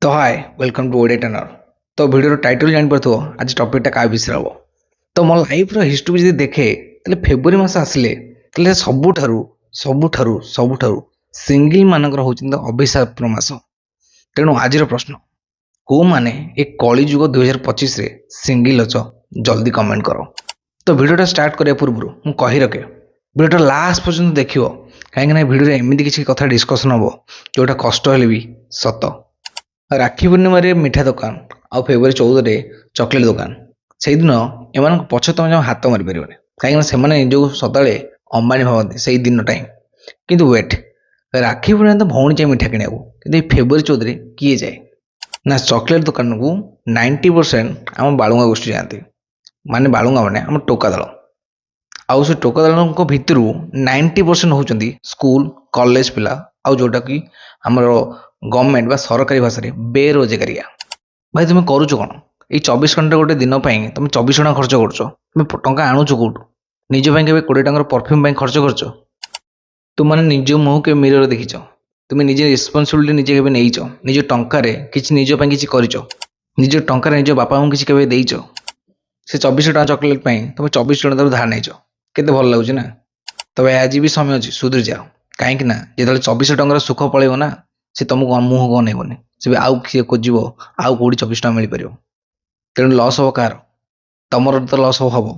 तो hi welcome to Odia टनर। तो video title जान पारथो आज टॉपिकटा का विषय हम। तो मो लाइफ रो हिस्ट्री जदि देखे तले फेब्रुआरी मास आसिले तले सबुठारु सिंगल मानकर होचिन अभिशाप मास। तेणु आज प्रश्न को माने एक कली जुग 2025 रे सिंगल अच जल्दी कमेंट करो। तो वीडियोटा स्टार्ट करने पूर्व मु कहि रखे वीडियोटा लास्ट पर्यंत देखियो कहीं वीडियो एमती किसी कथा डिस्कसन हम जोटा कष्ट हेले भी सत। राखी पूर्णिम मिठा दुकान आ फेब्रुआरी 14 चॉकलेट दुकान से दिन एम पछ तुम हाथ मारी पार कहीं निजक सदा अंबानी भावती से दिन टाइम किंतु वेट राखी पूर्णिमा तो भौणी जाए मिठा किणा कि फेब्रुआरी 14 किए जाए ना चॉकलेट दुकान को 90% आम बालुंगा गोष्ठी जाती माने बालुंगा माने आम टोका दल आउ से टोका दल भितर 90% होती स्कूल कॉलेज पिला आउ जोटा कि आमर गवर्नमेंट बा सरकारी भाषा रे बेरोजगारिया। भाई तुम करुच कौन ये 24 घंटा गोटे दिन तुम 24 टका खर्च कर टंका आणुच कौटू निज के 20 टकर परफ्यूम खर्च कर तुम निज मुह के मिरर देखीच तुम निज रेस्पॉन्सिबिलिटी निजे के नहीं निज टंकार किसी निज कर निज टंकार निज बापा माँ किसी के देच से 24 टका चॉकलेट तुम 24 टका धार नहीं केते भल लगुच ना। तब आज भी समय अच्छी सुधरी जाओ कहीं जो 24 टकर सुख पलैब ना से तुमको मुह को अनेबनी से आउ किए खोज आउ कौटी 24 टका मिल पार तेणु लस हम कार तुमर तो लस हम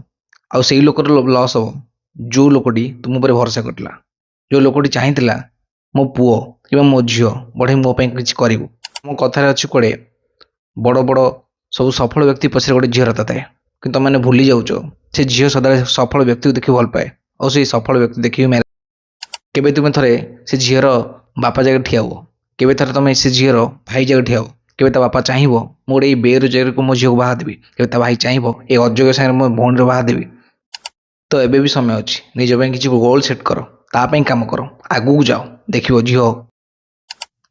आउ से लोकर लस हम जो लोकटी तुम पर भरोसा करला जो लोकटी चाहिए मो पुओ कि मो झील बढ़े मो कि करू मो कथार अच्छी कड़े बड़ बड़ सब सफल व्यक्ति पछे गोटे झील रता थाए कि तुम मैंने भूली जाऊच से झील सदा सफल व्यक्ति को देखी भल पाए और से सफल व्यक्ति देखिए केबे तुम थे से झीर बापा जगह ठिया हुआ केबे थर तुम से झीर भाई जगह ठिया हो केबे ता बापा चाहिए मोटे बेरोजगार को मो झील को बाहा देवी केबे ता भाई चाहिए ये अजोग्य सागर मो भौणी बाहा देवी। तो एबे भी समय अच्छी निज किसी गोल सेट कर तापाई काम कर आगू जाओ देखियो झील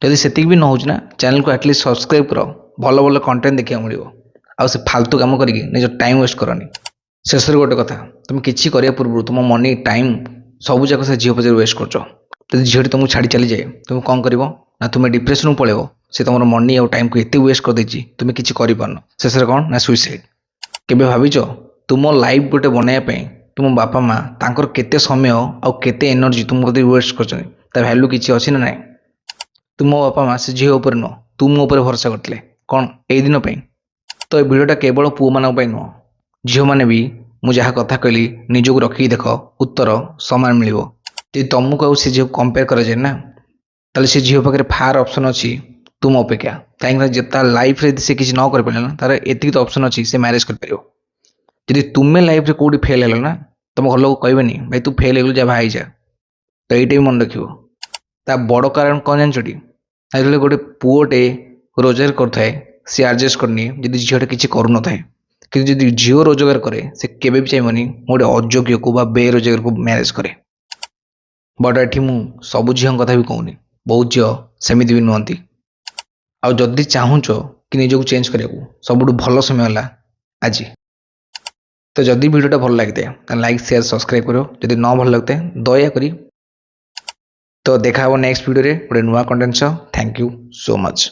जदि से भी न हो चैनल को एटलिस्ट सब्सक्राइब कर भल भल कंटेंट देखा मिले आ से फालतू काम करके निज टाइम वेस्ट करनी। शेष गोटे कथा तुम किसी करिया पूर्व तुम मनी टाइम सबू जाक से झील पचे वेस्ट कर झील तुमको छाड़ी चली जाए तुम कौन कर ना तुम डिप्रेशन को पलैब से तुम मनी और टाइम को एत वेस्ट कर देछि तुम किसी कर शेष कौन ना सुइसाइड। केबे भाविच तुम लाइफ गोटे बनवाई तुम बापा माँ तांकर केते समय आउ केते एनर्जी तुम वेस्ट कर वैल्यू किसी अच्छी ना ना तुम बापा माँ से झील उपर नुह तुम उपर भरोसा करते कौन यही दिन पर। तो ये वीडियोटा केवल पुओ मान नुह झील मैंने भी मुझे जहाँ कथा कहली निजक रखिक देख उत्तर सामान मिल जी तुमको आउ से झील कंपेयर कर जाए ना ताले से झील पाखे फार ऑप्शन अच्छी तुम अपेक्षा कहीं लाइफ रे से किसी न कर पारे तार एति तो ऑप्शन अच्छी से मैरेज कर पार जदि तुम्हें लाइफ रे कौटी फेल है ना तुम घर लोग कहबेनि भाई तू फेल हो जा भाई जा। तो यही मन रखियो ता बड़ कारण कौन जानछटी जो गोटे पुओटे रोजगार करए सी एडजस्ट करनी जदि झीलटा किसी करू न कि जदि झील रोजगार करे से केबे भी चाहिए गोटे अयोग्य को बेरोजगार को मैरेज करे। बट एठी मु सबु झील कथा भी कहूनी बहुत झील सेमती भी नुहति आदि चाहूच कि निजक चेंज करने सब भल समय है आज। तो जदि वीडियोटा भल लगे लाइक शेयर सब्सक्राइब करो जदि न भल लगते दया करी। तो देखा नेक्स्ट वीडियो रे गोटे नुआ content. Thank you so much.